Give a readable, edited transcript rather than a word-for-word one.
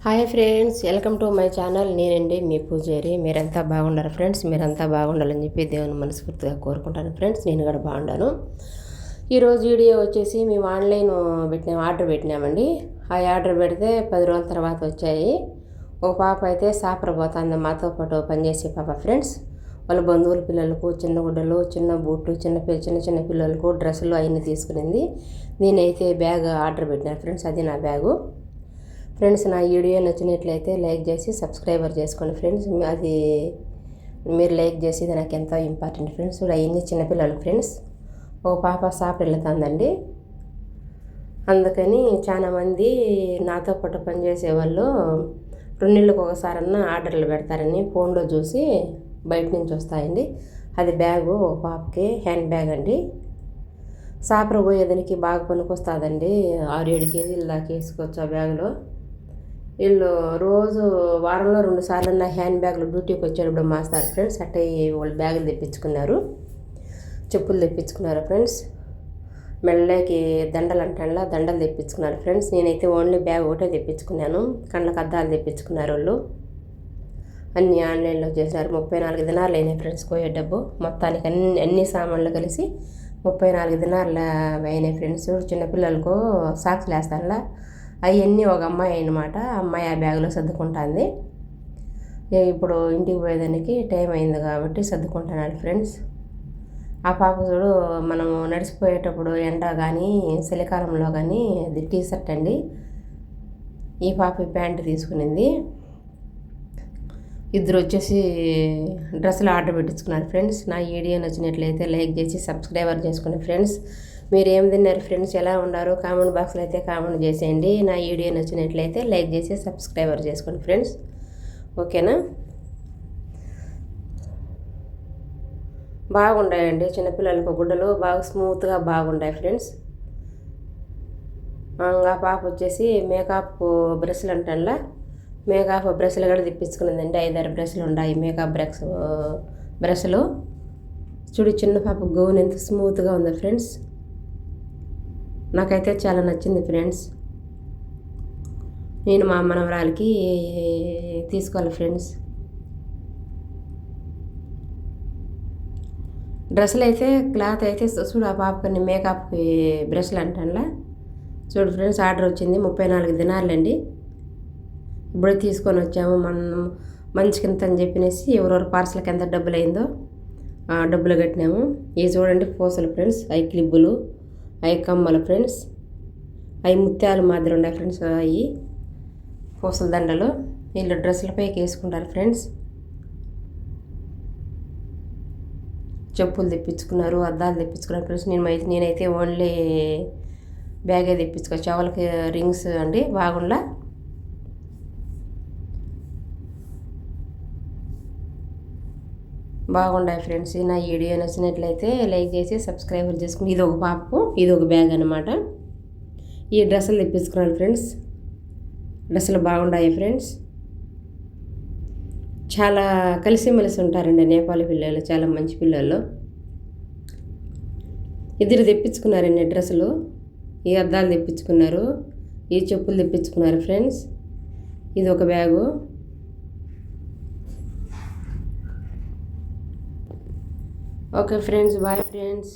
Hi friends, welcome to my channel. నేనండి మీ పూజారి. మీరంతా బాగున్నారు ఫ్రెండ్స్. మీరంతా బాగుండాలని చెప్పి దేవుని మనస్ఫూర్తిగా కోరుకుంటాను ఫ్రెండ్స్. నేను కూడా బాగుండాను. ఈరోజు వీడియో వచ్చేసి మేము ఆన్లైన్ ఆర్డర్ పెట్టినామండి. ఆ ఆర్డర్ పెడితే 10 రోజుల తర్వాత వచ్చాయి. ఒక పాప అయితే సాపర పోతుంది, మాతో పాటు పనిచేసే పాప ఫ్రెండ్స్. వాళ్ళ బంధువుల పిల్లలకు చిన్న గుడ్డలు, చిన్న బూట్లు, చిన్న పిల్లలకు డ్రెస్సులు అవన్నీ తీసుకునింది. నేనైతే బ్యాగ్ ఆర్డర్ పెట్టినాను ఫ్రెండ్స్. అది నా బ్యాగు ఫ్రెండ్స్. నా వీడియో నచ్చినట్లయితే లైక్ చేసి సబ్స్క్రైబర్ చేసుకోండి ఫ్రెండ్స్. అది మీరు లైక్ చేసేది నాకు ఎంతో ఇంపార్టెంట్ ఫ్రెండ్స్. అవన్నీ చిన్నపిల్లలు ఫ్రెండ్స్. ఒక పాప సాపర్ వెళ్తుందండి. అందుకని చాలామంది నాతో పాటు పనిచేసే వాళ్ళు 2 నెలలకు ఒకసారన్నా ఆర్డర్లు పెడతారని ఫోన్లో చూసి బయట నుంచి వస్తాయండి. అది బ్యాగు ఒక పాపకి హ్యాండ్ బ్యాగ్ అండి. సాపర పోయేదానికి బాగా పనికొస్తుందండి. 6-7 కేజీలు దాకా వేసుకోవచ్చు ఆ బ్యాగులో. వీళ్ళు రోజు వారంలో 2 సార్లు నా హ్యాండ్ బ్యాగ్లు డ్యూటీకి వచ్చేటప్పుడు మాస్తారు ఫ్రెండ్స్. అట్టే వాళ్ళు బ్యాగులు తెప్పించుకున్నారు, చెప్పులు తెప్పించుకున్నారు ఫ్రెండ్స్. మెళ్ళకి దండలు తెప్పించుకున్నారు ఫ్రెండ్స్. నేనైతే ఓన్లీ బ్యాగ్ ఒకటే తెప్పించుకున్నాను. కళ్ళకు అద్దాలు తెప్పించుకున్నారు వాళ్ళు. అన్నీ ఆన్లైన్లో చేశారు. 34 దినాలు అయినాయి ఫ్రెండ్స్ పోయే డబ్బు. మొత్తానికి అన్ని సామాన్లు కలిసి 34 దినాలు అయినాయి ఫ్రెండ్స్. చిన్నపిల్లలకు సాక్స్లు వేస్తానులా అవన్నీ ఒక అమ్మాయి అన్నమాట. అమ్మాయి ఆ బ్యాగులో సర్దుకుంటుంది. ఇప్పుడు ఇంటికి పోయేదానికి టైం అయింది కాబట్టి సర్దుకుంటున్నాను ఫ్రెండ్స్. ఆ పాప చూడు, మనము నడిచిపోయేటప్పుడు ఎండ కానీ చలికాలంలో కానీ అది టీ షర్ట్ అండి. ఈ పాప ప్యాంటు తీసుకునింది. ఇద్దరు వచ్చేసి డ్రెస్సులు ఆర్డర్ పెట్టించుకున్నారు ఫ్రెండ్స్. నా వీడియో నచ్చినట్లయితే లైక్ చేసి సబ్స్క్రైబర్ చేసుకోండి ఫ్రెండ్స్. మీరు ఏం తిన్నారు ఫ్రెండ్స్, ఎలా ఉన్నారు? కామెంట్ బాక్స్లో అయితే కామెంట్ చేసేయండి. నా వీడియో నచ్చినట్లయితే లైక్ చేసి సబ్స్క్రైబర్ చేసుకోండి ఫ్రెండ్స్. ఓకేనా? బాగుంటాయండి చిన్నపిల్లలకు గుడ్డలు, బాగా స్మూత్గా బాగుంటాయి ఫ్రెండ్స్. ఆ పాప వచ్చేసి మేకప్ బ్రష్లు అంటా, మేకప్ బ్రష్లు కూడా తెప్పించుకున్నదండి. 5-6 బ్రష్లు ఉన్నాయి మేకప్ బ్రష్లు. చూడు, చిన్న పాప గౌన్ ఎంత స్మూత్గా ఉందో ఫ్రెండ్స్. నాకైతే చాలా నచ్చింది ఫ్రెండ్స్. నేను మా మనవరాలకి తీసుకోవాలి ఫ్రెండ్స్. డ్రెస్సులు అయితే క్లాత్ అయితే చూడు, ఆ పాపకి మేకప్కి బ్రష్లు అంటానులా. చూడు ఫ్రెండ్స్, ఆర్డర్ వచ్చింది 34 దినాలండి. ఇప్పుడే తీసుకొని వచ్చాము. మనం మంచికింత అని చెప్పినేసి ఎవరెవరు పార్సల్కి ఎంత డబ్బులు అయిందో డబ్బులు కట్టినాము. ఇవి చూడండి పూసలు ఫ్రెండ్స్, అవి క్లిబ్బులు, అవి కమ్మలు ఫ్రెండ్స్, అవి ముత్యాలు మాదిరి ఉన్నాయి ఫ్రెండ్స్. అవి పూసల దండలు వీళ్ళు డ్రెస్సులపైకి వేసుకుంటారు ఫ్రెండ్స్. చెప్పులు తెప్పించుకున్నారు, అద్దాలు తెప్పించుకున్నారు ఫ్రెండ్స్. నేనైతే ఓన్లీ బ్యాగే తెప్పించుకో. చెవులకి రింగ్స్ అండి బాగుండా. బాగుండాయి ఫ్రెండ్స్. నా వీడియో నచ్చినట్లయితే లైక్ చేసి సబ్స్క్రైబర్ చేసుకుని. ఇది ఒక పాపకు, ఇది ఒక బ్యాగ్ అనమాట. ఈ డ్రెస్సులు తెప్పించుకున్నాను ఫ్రెండ్స్. డ్రెస్సులు బాగుండాయి ఫ్రెండ్స్. చాలా కలిసిమెలిసి ఉంటారండి నేపాలి పిల్లలు, చాలా మంచి పిల్లలు. ఇద్దరు తెప్పించుకున్నారండి డ్రెస్సులు. ఈ అద్దాలు తెప్పించుకున్నారు, ఈ చెప్పులు తెప్పించుకున్నారు ఫ్రెండ్స్. ఇది ఒక bag. Okay friends, bye friends.